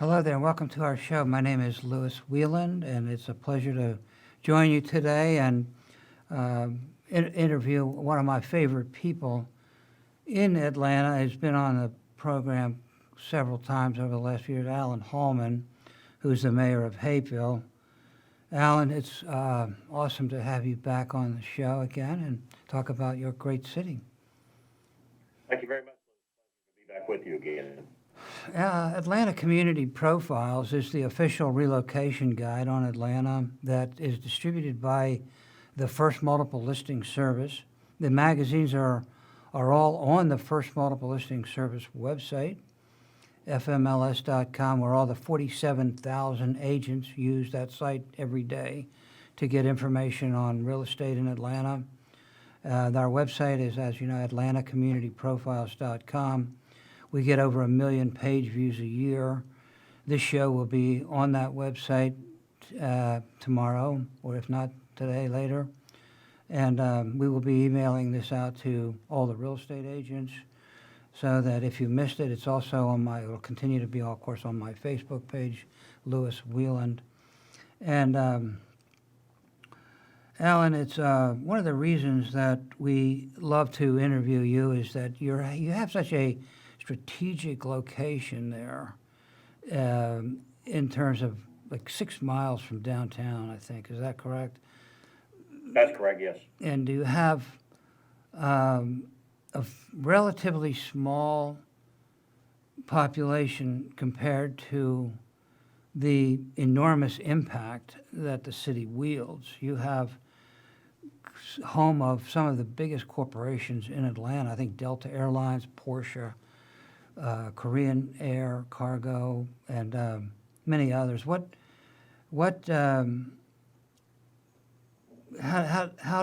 Hello there, and welcome to our show. My name is Lewis Wieland, and it's a pleasure to join you today and interview one of my favorite people in Atlanta. He's been on the program several times over the last few years, Alan Hallman, who's the mayor of Hapeville. Alan, it's awesome to have you back on the show again and talk about your great city. Thank you very much. It's a pleasure to be back with you again. Atlanta Community Profiles is the official relocation guide on Atlanta that is distributed by the First Multiple Listing Service. The magazines are all on the First Multiple Listing Service website, fmls.com, where all the 47,000 agents use that site every day to get information on real estate in Atlanta. Our website is, as you know, atlantacommunityprofiles.com. We get over 1 million page views a year. This show will be on that website tomorrow, or if not today, later. And we will be emailing this out to all the real estate agents so that if you missed it, it's also on it'll continue to be, of course, on my Facebook page, Lewis Wieland. And Alan, it's one of the reasons that we love to interview you is that you have such a strategic location there in terms of like 6 miles from downtown, I think. Is that correct? That's correct, yes. And do you have a relatively small population compared to the enormous impact that the city wields? You have home of some of the biggest corporations in Atlanta. I think Delta Airlines, Porsche, Korean Air, Cargo, and many others. How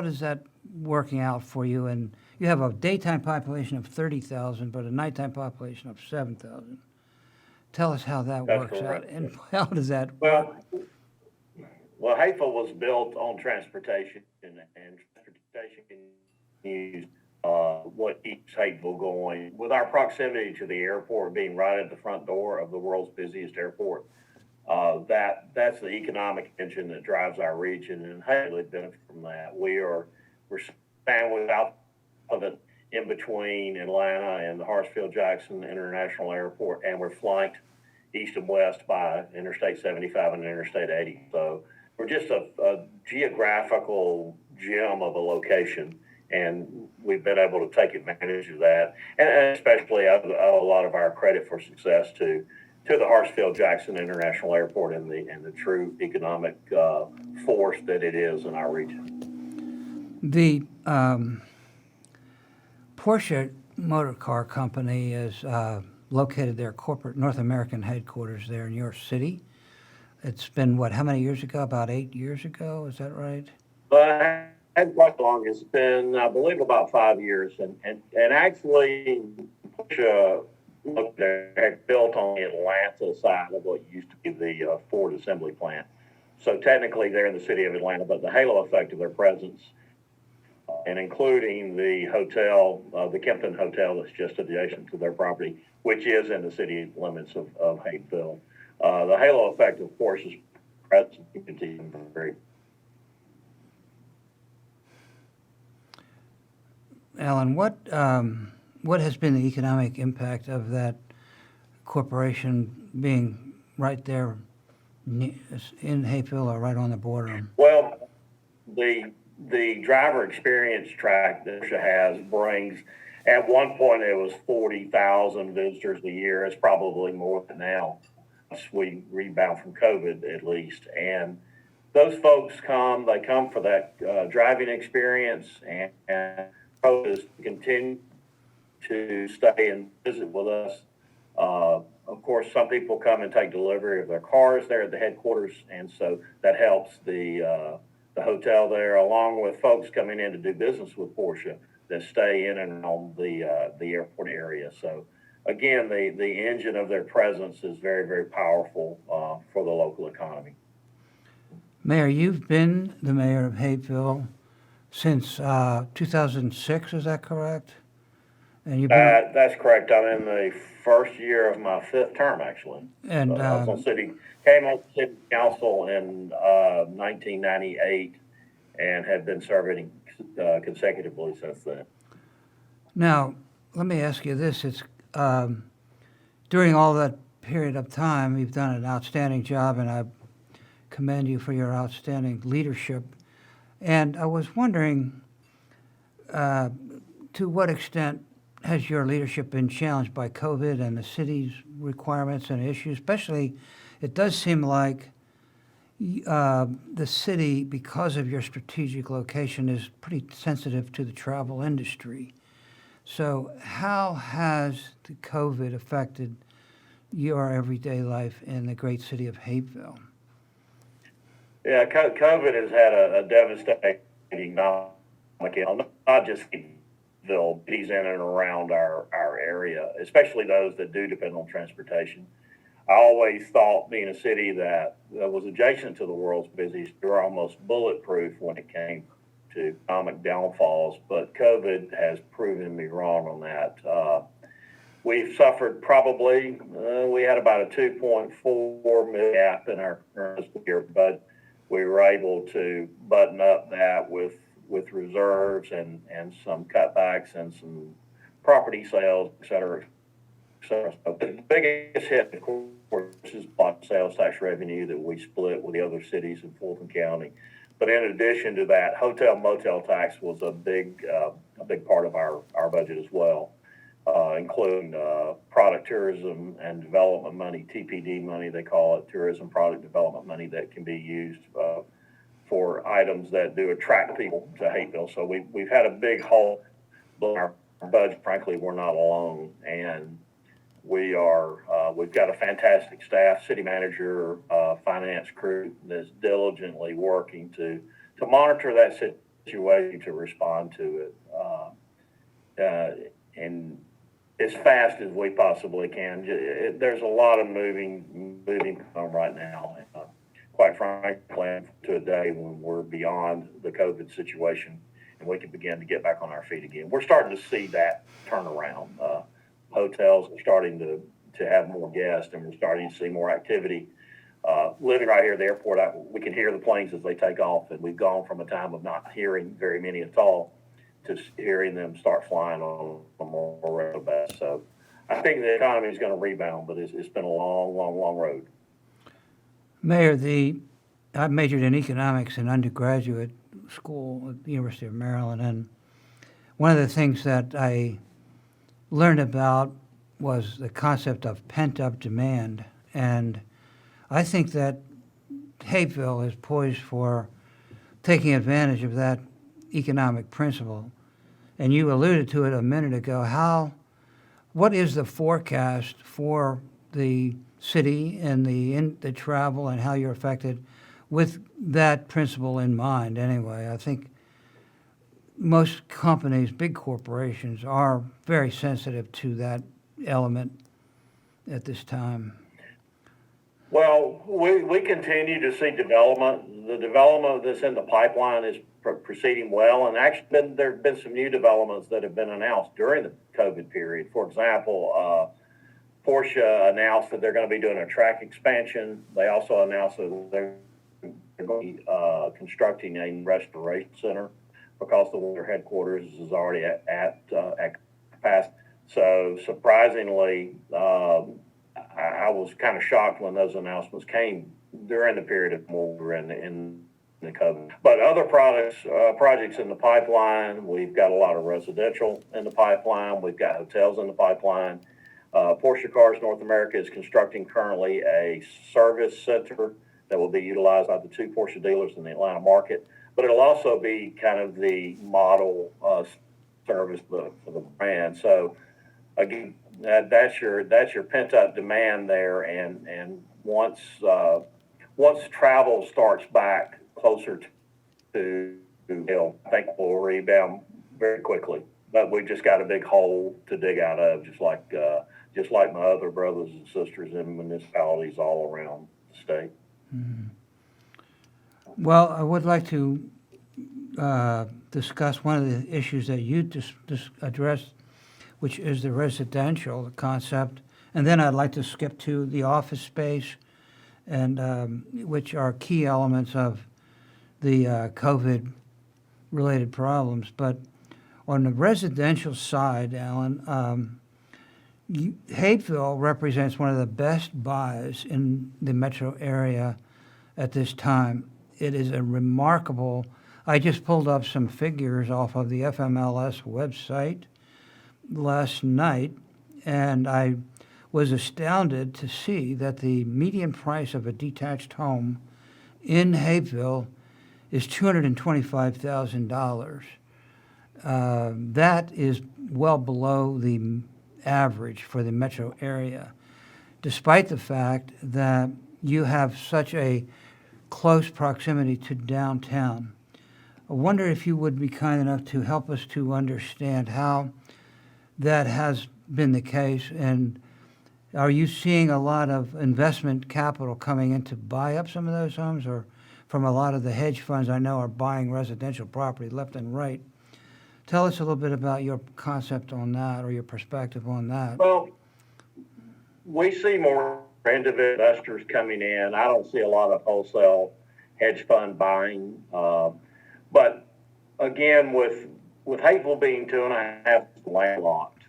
does that working out for you? And you have a daytime population of 30,000, but a nighttime population of 7,000. Tell us how that That's works correct. out, and how does that? Well, Hapeville was built on transportation, and transportation can use what keeps Hapeville going. With our proximity to the airport being right at the front door of the world's busiest airport, that's the economic engine that drives our region, and Hapeville benefits from that. We're sandwiched out of it in between Atlanta and the Hartsfield-Jackson International Airport, and we're flanked east and west by Interstate 75 and Interstate 80. So we're just a geographical gem of a location, and we've been able to take advantage of that. And especially, I owe a lot of our credit for success to the Hartsfield-Jackson International Airport and the true economic force that it is in our region. The Porsche Motor Car Company is located their corporate North American headquarters there in your city. It's been, how many years ago? About 8 years ago, is that right? But quite long. It's been, I believe, about 5 years. And actually, Porsche had built on the Atlanta side of what used to be the Ford assembly plant. So technically, they're in the city of Atlanta, but the halo effect of their presence, and including the hotel, the Kempton Hotel that's just adjacent to their property, which is in the city limits of Hapeville. The halo effect, of course, is present. Very. Alan, what has been the economic impact of that corporation being right there in Hapeville or right on the border? Well, the driver experience track that Porsche has brings, at one point it was 40,000 visitors a year. It's probably more than now. We rebound from COVID at least. And those folks they come for that driving experience, and Porsche continue to stay and visit with us. Of course, some people come and take delivery of their cars there at the headquarters, and so that helps the hotel there, along with folks coming in to do business with Porsche that stay in and on the airport area. So again, the engine of their presence is very, very powerful for the local economy. Mayor, you've been the mayor of Hapeville since 2006, is that correct? And you've been, That's correct. I'm in the first year of my fifth term, actually. and So I was on came on city council in 1998 and have been serving consecutively since then. now, let me ask you this. It's during all that period of time, you've done an outstanding job, and I commend you for your outstanding leadership. And I was wondering, to what extent has your leadership been challenged by COVID and the city's requirements and issues? Especially, it does seem like the city, because of your strategic location, is pretty sensitive to the travel industry. So how has the COVID affected your everyday life in the great city of Hapeville? Yeah, COVID has had a devastating economic, not just Hapeville, cities in and around our area, especially those that do depend on transportation. I always thought, being a city that was adjacent to the world's busiest, we were almost bulletproof when it came to economic downfalls, but COVID has proven me wrong on that. We've suffered probably, we had about a 2.4 million gap in our current fiscal year, but we were able to button up that with reserves and some cutbacks and some property sales, et cetera, et cetera. So the biggest hit, of course, is block sales tax revenue that we split with the other cities in Fulton County. But in addition to that, hotel motel tax was a big part of our budget as well, including product tourism and development money, TPD money they call it, tourism product development money that can be used for items that do attract people to Hapeville. So we've had a big hole in our budget. Frankly, we're not alone, and we've got a fantastic staff, city manager, finance crew that's diligently working to monitor that situation, to respond to it, and as fast as we possibly can. There's a lot of moving on right now. Quite frankly, to a day when we're beyond the COVID situation and we can begin to get back on our feet again. We're starting to see that turnaround. Hotels are starting to have more guests, and we're starting to see more activity. Living right here at the airport, we can hear the planes as they take off, and we've gone from a time of not hearing very many at all to hearing them start flying on a more regular basis. So I think the economy is going to rebound, but it's been a long road. Mayor, I majored in economics in undergraduate school at the University of Maryland, and one of the things that I learned about was the concept of pent-up demand. And I think that Hapeville is poised for taking advantage of that economic principle. And you alluded to it a minute ago. What is the forecast for the city and the travel and how you're affected with that principle in mind anyway? I think most companies, big corporations, are very sensitive to that element at this time. Well, we continue to see development. The development that's in the pipeline is proceeding well, and actually there have been some new developments that have been announced during the COVID period. For example, Porsche announced that they're going to be doing a track expansion. They also announced that they're going to be constructing a restoration center because their headquarters is already at capacity. So surprisingly, I was kind of shocked when those announcements came during the period of more in the COVID. But other projects in the pipeline, we've got a lot of residential in the pipeline. We've got hotels in the pipeline. Porsche Cars North America is constructing currently a service center that will be utilized by the two Porsche dealers in the Atlanta market. But it'll also be kind of the model service for the brand. So again, that's your pent up demand there, and once travel starts back closer to I think we'll rebound very quickly. But we just got a big hole to dig out of, just like my other brothers and sisters in municipalities all around the state. Mm-hmm. Well, I would like to discuss one of the issues that you just addressed, which is the residential concept. And then I'd like to skip to the office space, and which are key elements of the COVID-related problems. But on the residential side, Alan, Hapeville represents one of the best buys in the metro area at this time. It is a remarkable, I just pulled up some figures off of the FMLS website last night, and I was astounded to see that the median price of a detached home in Hapeville is $225,000. That is well below the average for the metro area, despite the fact that you have such a close proximity to downtown. I wonder if you would be kind enough to help us to understand how that has been the case, and are you seeing a lot of investment capital coming in to buy up some of those homes, or from a lot of the hedge funds I know are buying residential property left and right? Tell us a little bit about your concept on that, or your perspective on that. Well, we see more individual investors coming in. I don't see a lot of wholesale hedge fund buying. But again, with Hapeville being 2.5 landlocked,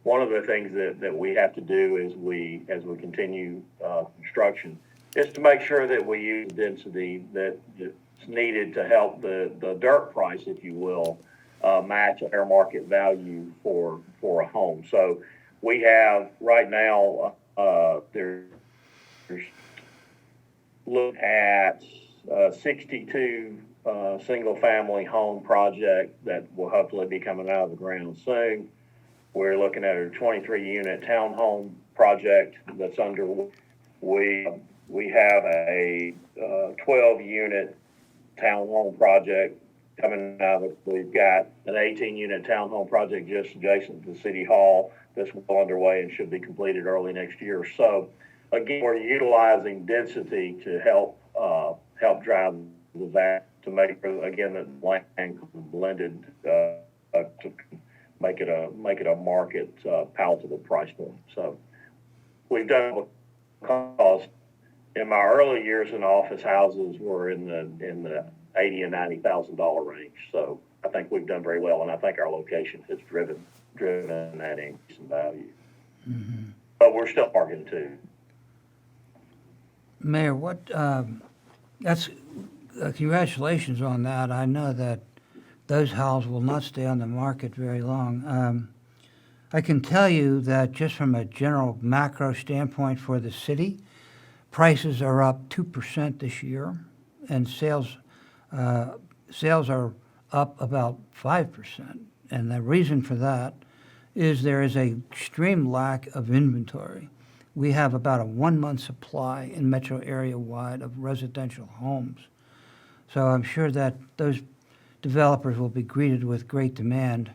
one of the things that we have to do as we continue construction is to make sure that we use density that's needed to help the dirt price, if you will, match fair market value for a home. So we have right now there's look at 62 single-family home project that will hopefully be coming out of the ground soon. We're looking at a 23-unit townhome project that's underway. We have a 12-unit townhome project coming out. We've got an 18-unit townhome project just adjacent to City Hall that's well underway and should be completed early next year. So again, we're utilizing density to help drive the value, to make, again, the land blended to make it a market palatable price point. So we've done it because in my early years in office, houses were in the $80,000 and $90,000 range. So I think we've done very well, and I think our location has driven that increase in value. Mm-hmm. But we're still bargaining too. Mayor, that's congratulations on that. I know that those houses will not stay on the market very long. I can tell you that just from a general macro standpoint for the city, prices are up 2% this year, and sales are up about 5%. And the reason for that is there is an extreme lack of inventory. We have about a 1-month supply in metro area wide of residential homes. So I'm sure that those developers will be greeted with great demand.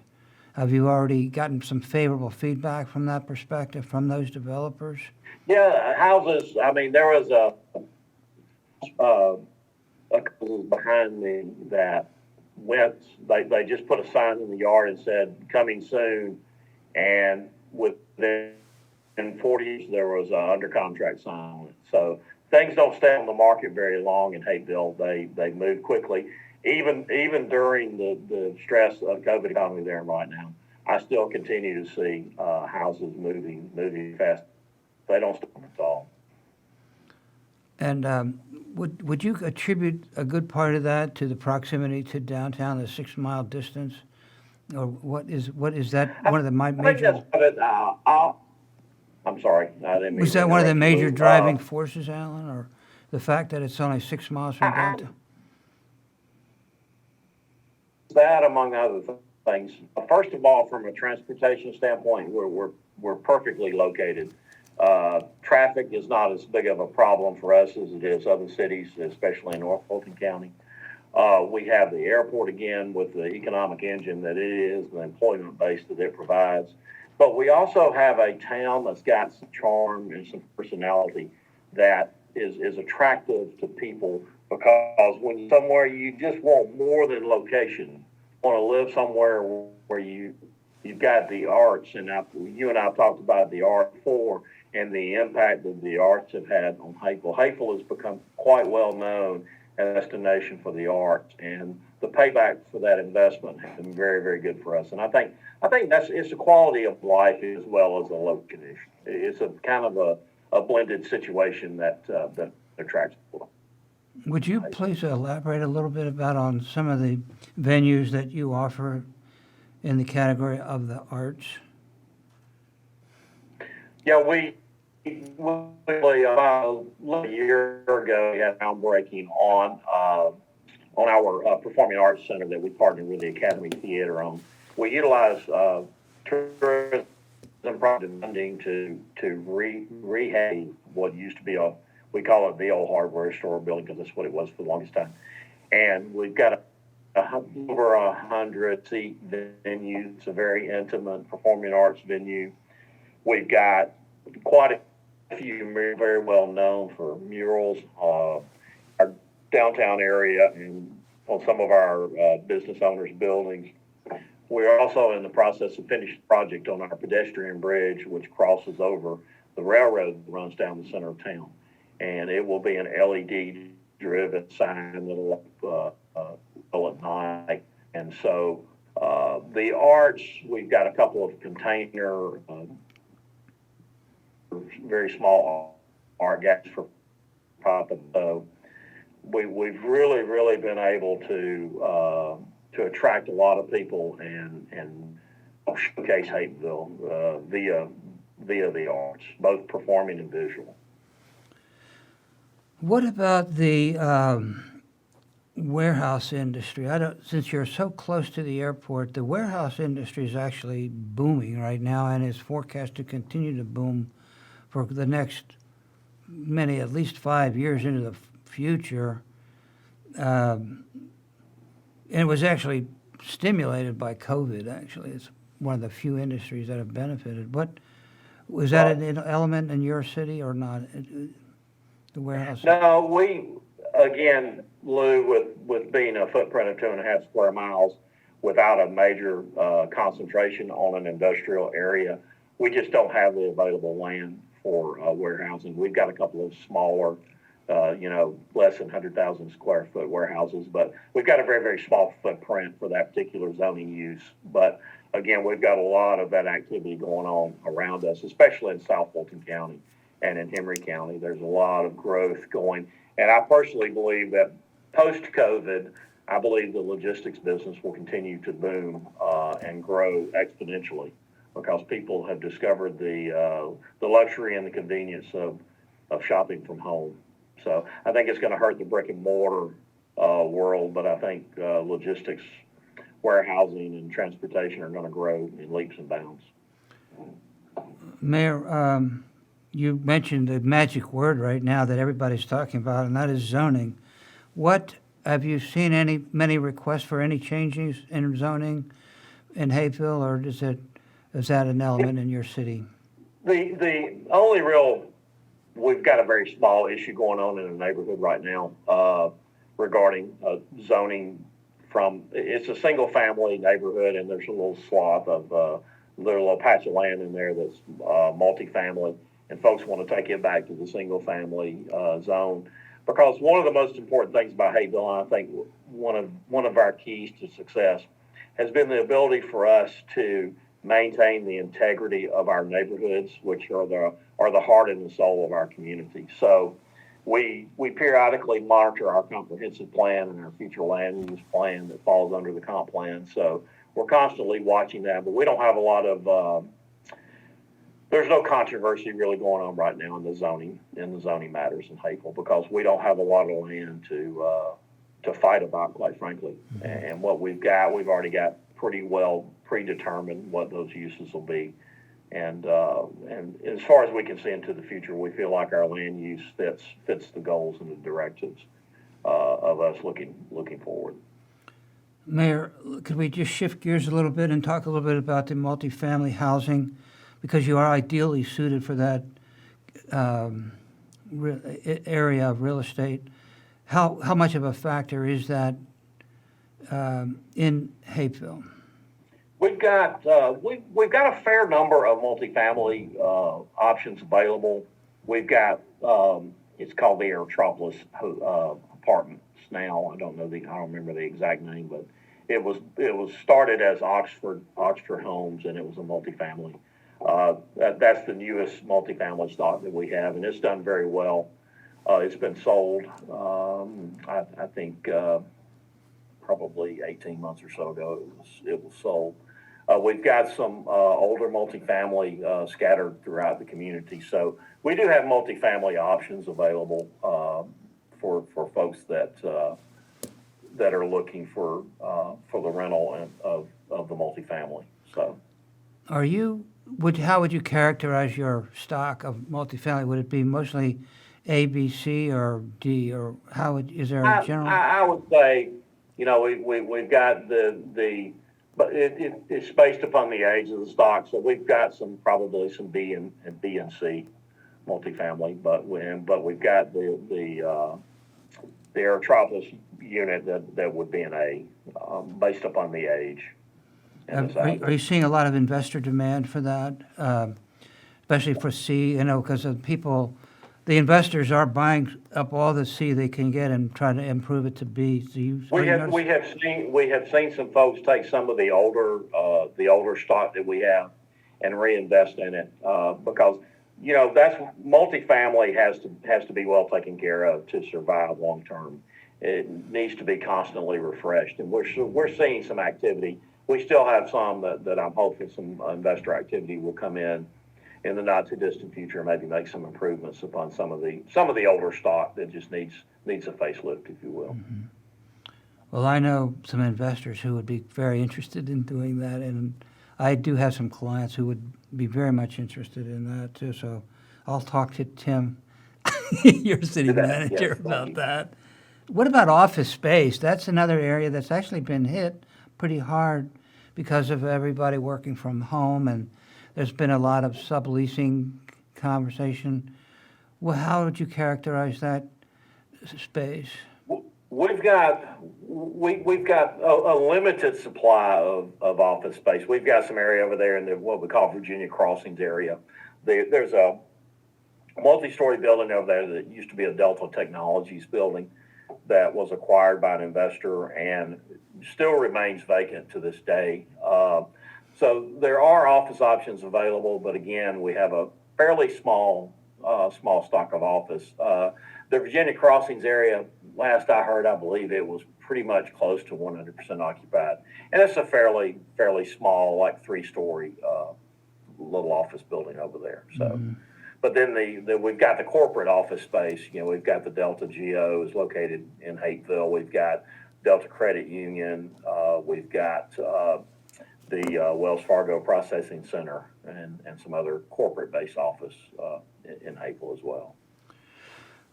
Have you already gotten some favorable feedback from that perspective from those developers? Yeah, houses, I mean, there was a couple behind me that they just put a sign in the yard and said, coming soon, and within 40 years, there was an under contract sign on it. So things don't stay on the market very long in Hapeville. They move quickly. Even during the stress of COVID economy there right now, I still continue to see houses moving fast. They don't stop at all. And would you attribute a good part of that to the proximity to downtown, the 6-mile distance, or what is that one of the major? I'm sorry, I didn't mean. Was that one of the major driving forces, Alan, or the fact that it's only 6 miles from downtown? That, among other things. First of all, from a transportation standpoint, we're perfectly located. Traffic is not as big of a problem for us as it is other cities, especially in North Fulton County. We have the airport again with the economic engine that it is, the employment base that it provides. But we also have a town that's got some charm and some personality that is attractive to people, because when you're somewhere, you just want more than location. You want to live somewhere where you you've got the arts, and you and I have talked about the art before and the impact that the arts have had on Hapeville. Hapeville has become quite well known as a destination for the arts, and the payback for that investment has been very, very good for us. And I think it's a quality of life as well as a location. It's a kind of a blended situation that attracts people. Would you please elaborate a little bit about on some of the venues that you offer in the category of the arts? Yeah, we about a year ago we had groundbreaking on our Performing Arts Center that we partnered with the Academy Theater on. We utilize tourism funding to rehab what used to be we call it the old hardware store building because that's what it was for the longest time. And we've got over 100-seat venue. It's a very intimate performing arts venue. We've got quite a few very well known for murals. Our downtown area and on some of our business owners' buildings. We're also in the process of finishing the project on our pedestrian bridge, which crosses over the railroad that runs down the center of town. And it will be an LED-driven sign that'll go at night. And so the arts, we've got a couple of container, very small art galleries for profit. We've really been able to attract a lot of people and showcase Hapeville via the arts, both performing and visual. What about the warehouse industry? Since you're so close to the airport, the warehouse industry is actually booming right now and is forecast to continue to boom for the next at least 5 years into the future. And it was actually stimulated by COVID, actually. It's one of the few industries that have benefited. Was that an element in your city or not? The warehouse? No, again, Lou, with being a footprint of 2.5 square miles without a major concentration on an industrial area, we just don't have the available land for warehousing. We've got a couple of smaller, less than 100,000 square foot warehouses, but we've got a very, very small footprint for that particular zoning use. But again, we've got a lot of that activity going on around us, especially in South Fulton County and in Henry County. There's a lot of growth going. And I personally believe that post-COVID, I believe the logistics business will continue to boom and grow exponentially because people have discovered the luxury and the convenience of shopping from home. So I think it's going to hurt the brick and mortar world, but I think logistics, warehousing, and transportation are going to grow in leaps and bounds. Mayor, you mentioned the magic word right now that everybody's talking about, and that is zoning. Have you seen many requests for any changes in zoning in Hapeville, or is that an element in your city? The only we've got a very small issue going on in the neighborhood right now regarding zoning it's a single family neighborhood, and there's a little swath of little patch of land in there that's multifamily, and folks want to take it back to the single family zone. Because one of the most important things about Hapeville, and I think one of our keys to success, has been the ability for us to maintain the integrity of our neighborhoods, which are the heart and the soul of our community. So we periodically monitor our comprehensive plan and our future land use plan that falls under the comp plan. So we're constantly watching that, but we don't have a lot of there's no controversy really going on right now in the zoning matters in Hapeville because we don't have a lot of land to fight about, quite frankly. And what we've already got pretty well predetermined what those uses will be. And as far as we can see into the future, we feel like our land use fits the goals and the directives of us looking forward. Mayor, could we just shift gears a little bit and talk a little bit about the multifamily housing? Because you are ideally suited for that area of real estate. How much of a factor is that in Hapeville? We've got we've got a fair number of multifamily options available. We've got it's called the Aerotropolis Apartments now. I don't remember the exact name, but it was started as Oxford Homes, and it was a multifamily. That's the newest multifamily stock that we have, and it's done very well. It's been sold, I think, probably 18 months or so ago. It was sold. We've got some older multifamily scattered throughout the community, so we do have multifamily options available for folks that are looking for the rental of the multifamily. So, how would you characterize your stock of multifamily? Would it be mostly A, B, C, or D, or is there a general? I would say, we've got but it's based upon the age of the stock. So we've got probably some B and C multifamily, but we've got the Aerotropolis unit that would be an A, based upon the age. Are you seeing a lot of investor demand for that, especially for C? Because the investors are buying up all the C they can get and trying to improve it to B. We have seen some folks take some of the older stock that we have and reinvest in it, because that's multifamily has to be well taken care of to survive long term. It needs to be constantly refreshed, and we're seeing some activity. We still have some that I'm hoping some investor activity will come in the not too distant future, maybe make some improvements upon some of the older stock that just needs a facelift, if you will. Mm-hmm. Well, I know some investors who would be very interested in doing that, and I do have some clients who would be very much interested in that too. So I'll talk to Tim, your city manager, about that. What about office space? That's another area that's actually been hit pretty hard because of everybody working from home, and there's been a lot of subleasing conversation. Well, how would you characterize that space? We've got a limited supply of office space. We've got some area over there in what we call Virginia Crossings area. There's a multi-story building over there that used to be a Delta Technologies building that was acquired by an investor and still remains vacant to this day. So there are office options available, but again, we have a fairly small stock of office. The Virginia Crossings area, last I heard, I believe it was pretty much close to 100% occupied, and it's a fairly small, like 3-story little office building over there. So, mm-hmm. But then we've got the corporate office space. We've got the Delta Geo is located in Hapeville. We've got Delta Credit Union. We've got the Wells Fargo Processing Center and some other corporate-based office in Hapeville as well.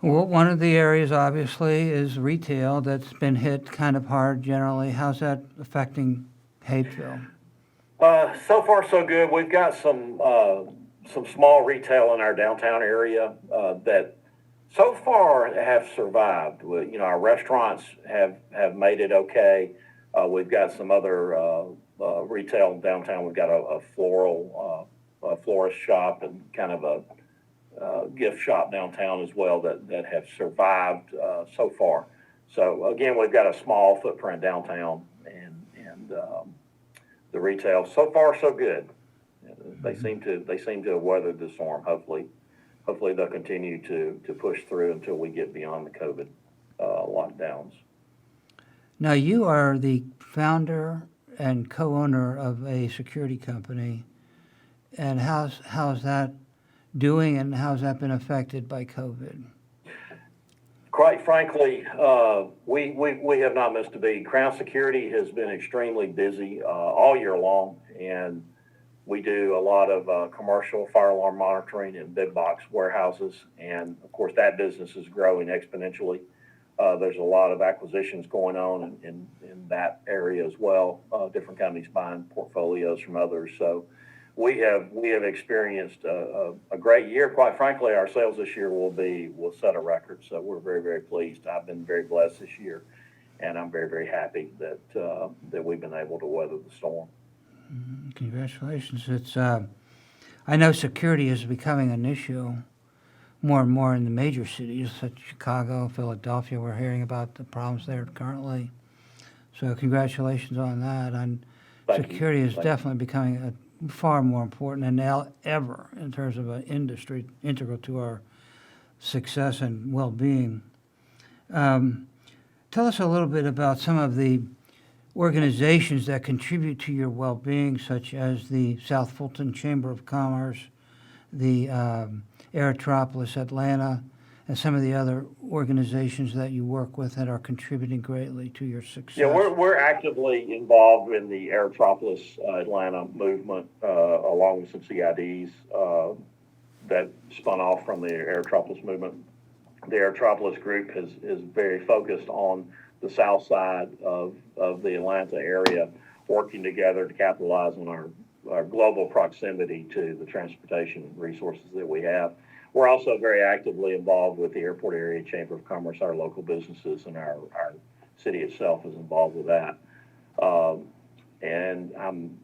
Well, one of the areas, obviously, is retail that's been hit kind of hard generally. How's that affecting Hapeville? So far, so good. We've got some small retail in our downtown area that so far have survived. Our restaurants have made it okay. We've got some other retail downtown. We've got a florist shop and kind of a gift shop downtown as well that have survived so far. So again, we've got a small footprint downtown, and the retail so far so good. They seem to have weathered the storm. Hopefully they'll continue to push through until we get beyond the COVID lockdowns. Now, you are the founder and co-owner of a security company, and how's that doing, and how's that been affected by COVID? Quite frankly, we have not missed a beat. Crown Security has been extremely busy all year long, and we do a lot of commercial fire alarm monitoring in big box warehouses, and of course that business is growing exponentially. There's a lot of acquisitions going on in that area as well. Different companies buying portfolios from others. So we have experienced a great year. Quite frankly, our sales this year will set a record. So we're very, very pleased. I've been very blessed this year, and I'm very, very happy that we've been able to weather the storm. Congratulations. I know security is becoming an issue more and more in the major cities such as Chicago, Philadelphia. We're hearing about the problems there currently. So congratulations on that. And Thank you. security is Thank you. definitely becoming far more important than ever in terms of an industry integral to our success and well-being. Tell us a little bit about some of the organizations that contribute to your well-being, such as the South Fulton Chamber of Commerce, the Aerotropolis Atlanta, and some of the other organizations that you work with that are contributing greatly to your success. Yeah, we're actively involved in the Aerotropolis Atlanta movement, along with some CIDs that spun off from the Aerotropolis movement. The Aerotropolis group is very focused on the south side of the Atlanta area, working together to capitalize on our global proximity to the transportation resources that we have. We're also very actively involved with the Airport Area Chamber of Commerce, our local businesses, and our city itself is involved with that. And I'm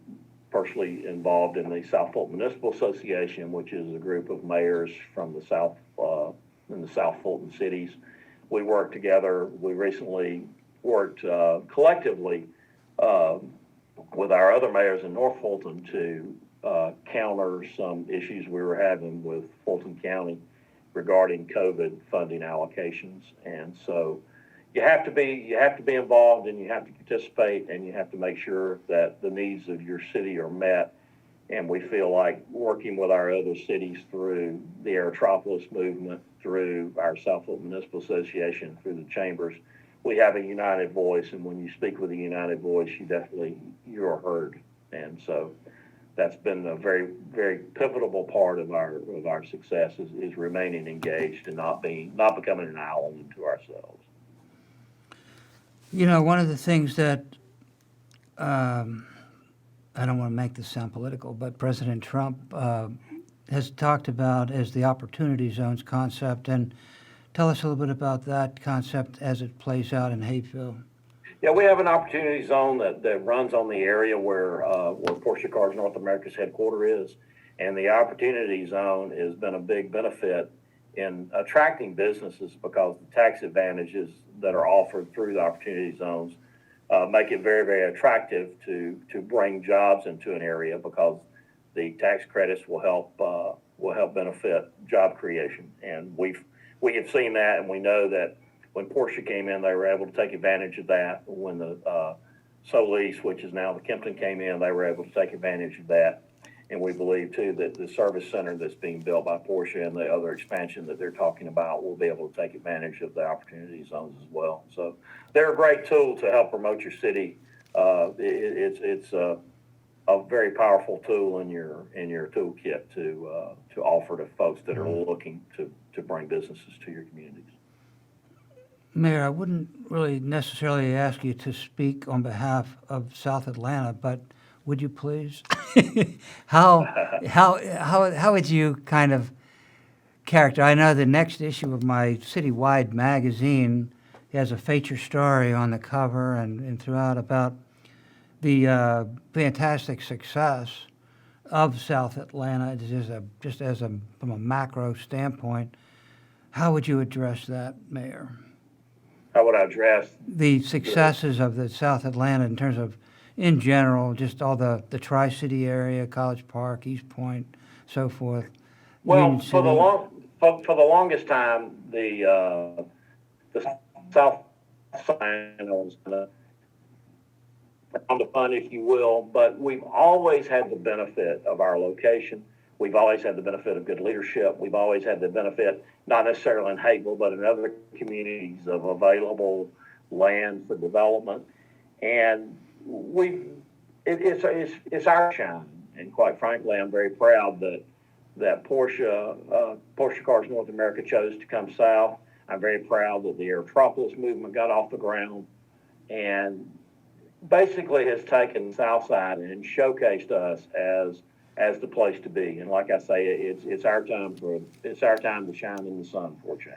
personally involved in the South Fulton Municipal Association, which is a group of mayors from the South, in the South Fulton cities. We work together. We recently worked collectively with our other mayors in North Fulton to counter some issues we were having with Fulton County regarding COVID funding allocations. And so you have to be involved, and you have to participate, and you have to make sure that the needs of your city are met. And we feel like working with our other cities through the Aerotropolis movement, through our South Fulton Municipal Association, through the chambers, we have a united voice. And when you speak with a united voice, you're heard. And so that's been a very, very pivotal part of our success is remaining engaged and not becoming an island unto ourselves. You know, one of the things that I don't want to make this sound political, but President Trump has talked about is the opportunity zones concept. And tell us a little bit about that concept as it plays out in Hapeville. Yeah, we have an opportunity zone that runs on the area where Porsche Cars North America's headquarters is. And the opportunity zone has been a big benefit in attracting businesses because the tax advantages that are offered through the opportunity zones make it very, very attractive to bring jobs into an area because the tax credits will help benefit job creation. And we have seen that, and we know that when Porsche came in, they were able to take advantage of that. When the Solis, which is now the Kempton, came in, they were able to take advantage of that. And we believe, too, that the service center that's being built by Porsche and the other expansion that they're talking about will be able to take advantage of the opportunity zones as well. So they're a great tool to help promote your city. It's a very powerful tool in your toolkit to offer to folks that are looking to bring businesses to your communities. Mayor, I wouldn't really necessarily ask you to speak on behalf of South Atlanta, but would you please? How would you kind of character? I know the next issue of my citywide magazine has a feature story on the cover and throughout about the fantastic success of South Atlanta. From a macro standpoint, how would you address that, Mayor? How would I address the successes of the South Atlanta in terms of, in general, just all the Tri-City area, College Park, East Point, so forth? Well, for the longest time, the South Atlanta was on the fun, if you will, but we've always had the benefit of our location. We've always had the benefit of good leadership. We've always had the benefit, not necessarily in Hapeville, but in other communities, of available land for development. And it's our shine. And quite frankly, I'm very proud that Porsche Cars North America chose to come south. I'm very proud that the Aerotropolis movement got off the ground and basically has taken Southside and showcased us as the place to be. And like I say, it's our time to shine in the sun for a change.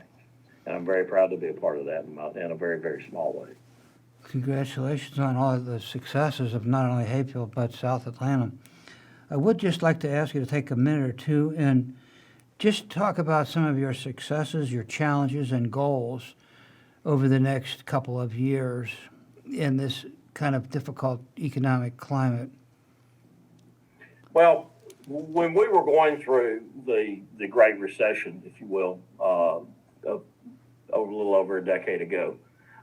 And I'm very proud to be a part of that in a very, very small way. Congratulations on all of the successes of not only Hapeville, but South Atlanta. I would just like to ask you to take a minute or two and just talk about some of your successes, your challenges, and goals over the next couple of years in this kind of difficult economic climate. Well, when we were going through the Great Recession, if you will, a little over a decade ago,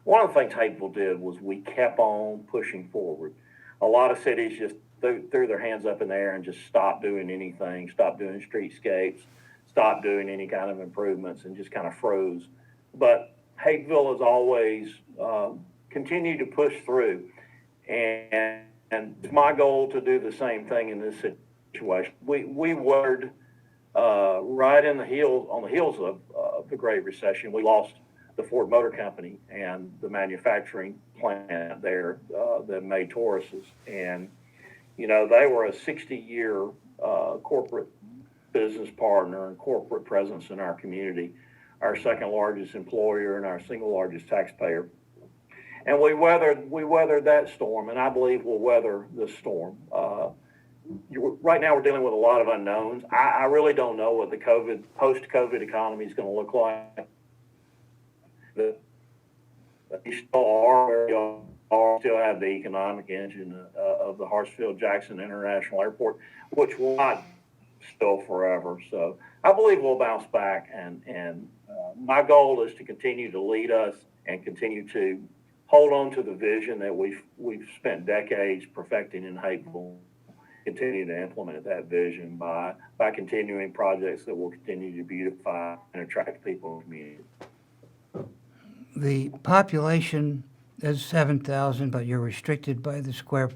one of the things Hapeville did was we kept on pushing forward. A lot of cities just threw their hands up in the air and just stopped doing anything, stopped doing streetscapes, stopped doing any kind of improvements, and just kind of froze. But Hapeville has always continued to push through, and it's my goal to do the same thing in this situation. We were right on the heels of the Great Recession. We lost the Ford Motor Company and the manufacturing plant there that made Tauruses. And, you know, they were a 60-year corporate business partner and corporate presence in our community, our second largest employer and our single largest taxpayer. And we weathered that storm, and I believe we'll weather this storm. Right now we're dealing with a lot of unknowns. I really don't know what the post-COVID economy is going to look like. You still have the economic engine of the Hartsfield-Jackson International Airport, which will not still forever. So I believe we'll bounce back, and my goal is to continue to lead us and continue to hold on to the vision that we've spent decades perfecting in Hapeville. Continue to implement that vision by continuing projects that will continue to beautify and attract people in the community. The population is 7,000, but you're restricted by the square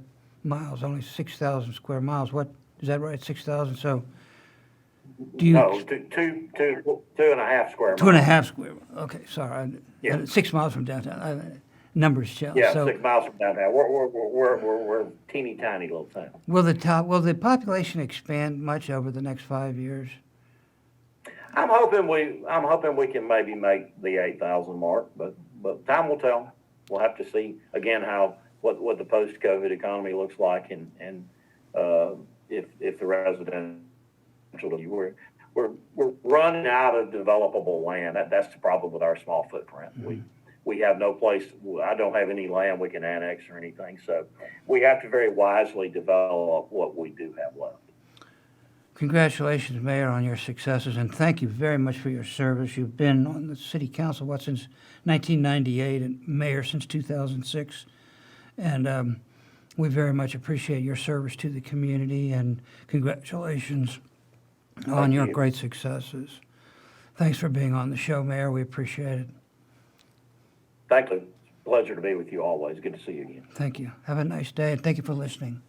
miles, only 6,000 square miles. What, is that right, 6,000? So do you... No, two and a half square miles. 2.5 square, okay, sorry. Yeah. 6 miles from downtown. Numbers challenge. Yeah, So 6 miles from downtown. We're a teeny tiny little town. will the population expand much over the next 5 years? I'm hoping we can maybe make the 8,000 mark, but time will tell. We'll have to see again what the post-COVID economy looks like, and if the residential, we're running out of developable land. That's the problem with our small footprint. We have no place. I don't have any land we can annex or anything, so we have to very wisely develop what we do have left. Congratulations, Mayor, on your successes, and thank you very much for your service. You've been on the city council, since 1998, and mayor since 2006. And we very much appreciate your service to the community, and congratulations on your great successes. Thanks for being on the show, Mayor. We appreciate it. Thank you. Pleasure to be with you always. Good to see you again. Thank you. Have a nice day, and thank you for listening.